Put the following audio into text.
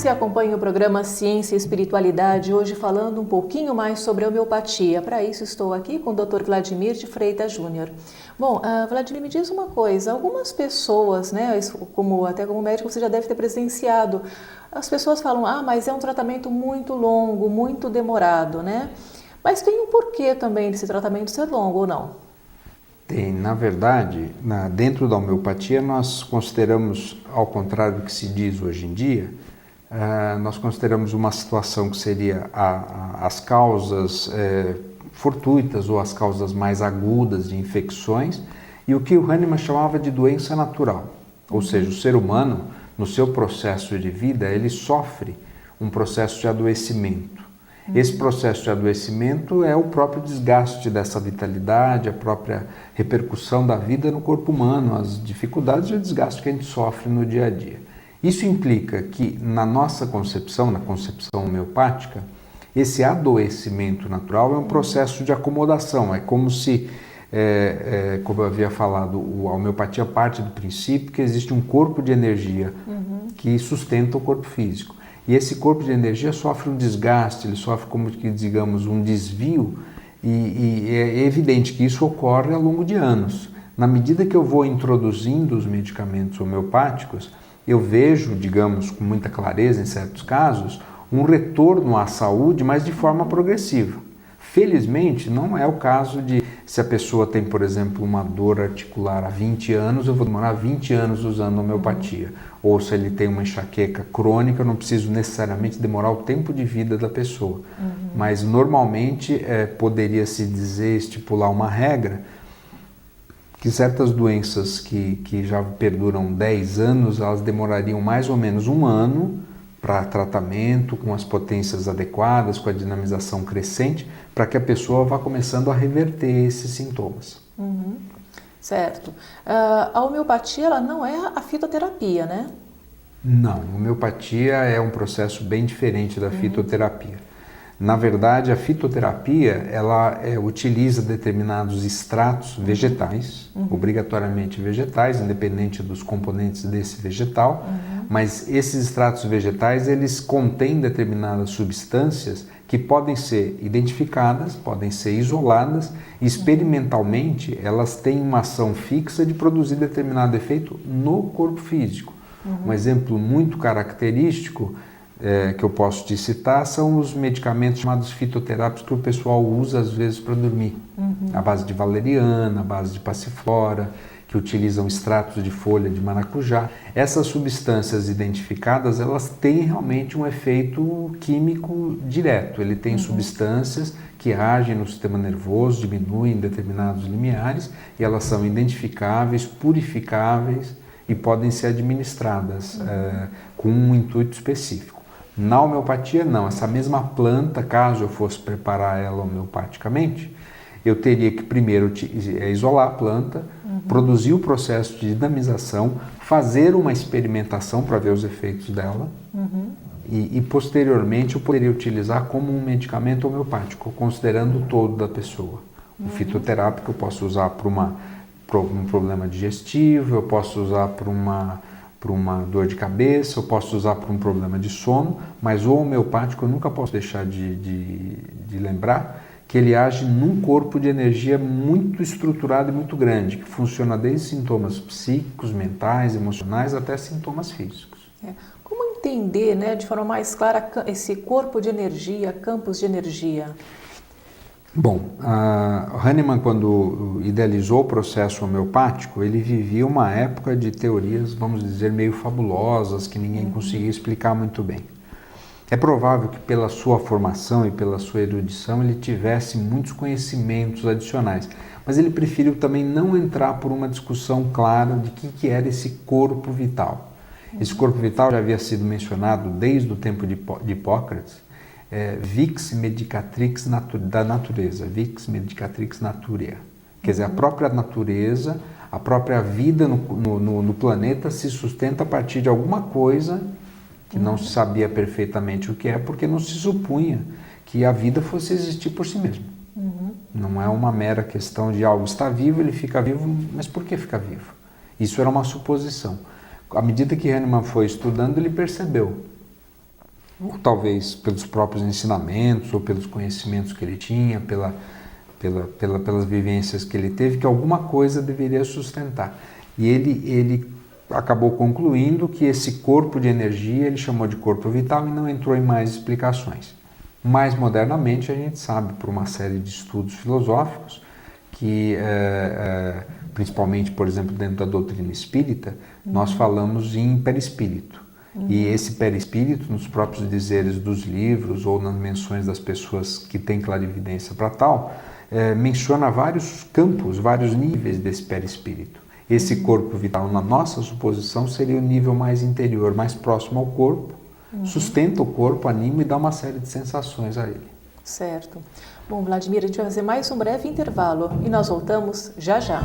Você acompanha o programa Ciência e Espiritualidade, hoje falando um pouquinho mais sobre a homeopatia. Para isso estou aqui com o Dr. Vladimir de Freitas Júnior. Bom, Vladimir, me diz uma coisa, algumas pessoas, né, até como médico você já deve ter presenciado, as pessoas falam, mas é um tratamento muito longo, muito demorado, né? Mas tem um porquê também desse tratamento ser longo ou não? Tem, na verdade, dentro da homeopatia nós consideramos, ao contrário do que se diz hoje em dia, nós consideramos uma situação que seria as causas fortuitas ou as causas mais agudas de infecções e o que o Hahnemann chamava de doença natural. Ou seja, o ser humano, no seu processo de vida, ele sofre um processo de adoecimento. Esse processo de adoecimento é o próprio desgaste dessa vitalidade, a própria repercussão da vida no corpo humano, as dificuldades e o desgaste que a gente sofre no dia a dia. Isso implica que na nossa concepção, na concepção homeopática, esse adoecimento natural é um processo de acomodação. É como se, como eu havia falado, a homeopatia parte do princípio que existe um corpo de energia que sustenta o corpo físico. E esse corpo de energia sofre um desgaste, ele sofre, como que digamos, um desvio, e é evidente que isso ocorre ao longo de anos. Na medida que eu vou introduzindo os medicamentos homeopáticos, eu vejo, digamos, com muita clareza em certos casos, um retorno à saúde, mas de forma progressiva. Felizmente, não é o caso de, se a pessoa tem, por exemplo, uma dor articular há 20 anos, eu vou demorar 20 anos usando homeopatia. Ou se ele tem uma enxaqueca crônica, eu não preciso necessariamente demorar o tempo de vida da pessoa. Mas, normalmente, poderia-se dizer, estipular uma regra, que certas doenças que já perduram 10 anos, elas demorariam mais ou menos um ano para tratamento, com as potências adequadas, com a dinamização crescente, para que a pessoa vá começando a reverter esses sintomas. Certo. A homeopatia, ela não é a fitoterapia, né? Não, a homeopatia é um processo bem diferente da fitoterapia. Na verdade, a fitoterapia, ela utiliza determinados extratos vegetais, obrigatoriamente vegetais, independente dos componentes desse vegetal, mas esses extratos vegetais, eles contêm determinadas substâncias que podem ser identificadas, podem ser isoladas, e experimentalmente elas têm uma ação fixa de produzir determinado efeito no corpo físico. Um exemplo muito característico que eu posso te citar são os medicamentos chamados fitoterápicos que o pessoal usa às vezes para dormir. À base de valeriana, à base de passiflora, que utilizam extratos de folha de maracujá. Essas substâncias identificadas, elas têm realmente um efeito químico direto. Ele tem substâncias que agem no sistema nervoso, diminuem determinados limiares e elas são identificáveis, purificáveis e podem ser administradas com um intuito específico. Na homeopatia, não. Essa mesma planta, caso eu fosse preparar ela homeopaticamente, eu teria que primeiro isolar a planta, produzir o processo de dinamização, fazer uma experimentação para ver os efeitos dela e posteriormente eu poderia utilizar como um medicamento homeopático, considerando o todo da pessoa. O fitoterápico eu posso usar para um problema digestivo, eu posso usar para uma dor de cabeça, eu posso usar para um problema de sono, mas o homeopático eu nunca posso deixar de lembrar que ele age num corpo de energia muito estruturado e muito grande, que funciona desde sintomas psíquicos, mentais, emocionais, até sintomas físicos. Como entender, né, de forma mais clara esse corpo de energia, campos de energia? Bom, Hahnemann, quando idealizou o processo homeopático, ele vivia uma época de teorias, vamos dizer, meio fabulosas, que ninguém conseguia explicar muito bem. É provável que pela sua formação e pela sua erudição ele tivesse muitos conhecimentos adicionais, mas ele preferiu também não entrar por uma discussão clara de que era esse corpo vital. Esse corpo vital já havia sido mencionado desde o tempo de Hipócrates, vix medicatrix da natureza, vix medicatrix naturia. Quer dizer, a própria natureza, a própria vida no planeta se sustenta a partir de alguma coisa que não se sabia perfeitamente o que é, porque não se supunha que a vida fosse existir por si mesma. Não é uma mera questão de algo está vivo, ele fica vivo, mas por que fica vivo? Isso era uma suposição. À medida que Hahnemann foi estudando, ele percebeu ou talvez pelos próprios ensinamentos ou pelos conhecimentos que ele tinha, pelas vivências que ele teve, que alguma coisa deveria sustentar. E ele acabou concluindo que esse corpo de energia ele chamou de corpo vital e não entrou em mais explicações. Mais modernamente a gente sabe, por uma série de estudos filosóficos, que principalmente, por exemplo, dentro da doutrina espírita, nós falamos em perispírito. E esse perispírito, nos próprios dizeres dos livros ou nas menções das pessoas que têm clarividência para tal, menciona vários campos, vários níveis desse perispírito. Esse corpo vital, na nossa suposição, seria o nível mais interior, mais próximo ao corpo, sustenta o corpo, anima e dá uma série de sensações a ele. Certo. Bom, Vladimir, a gente vai fazer mais um breve intervalo e nós voltamos já já.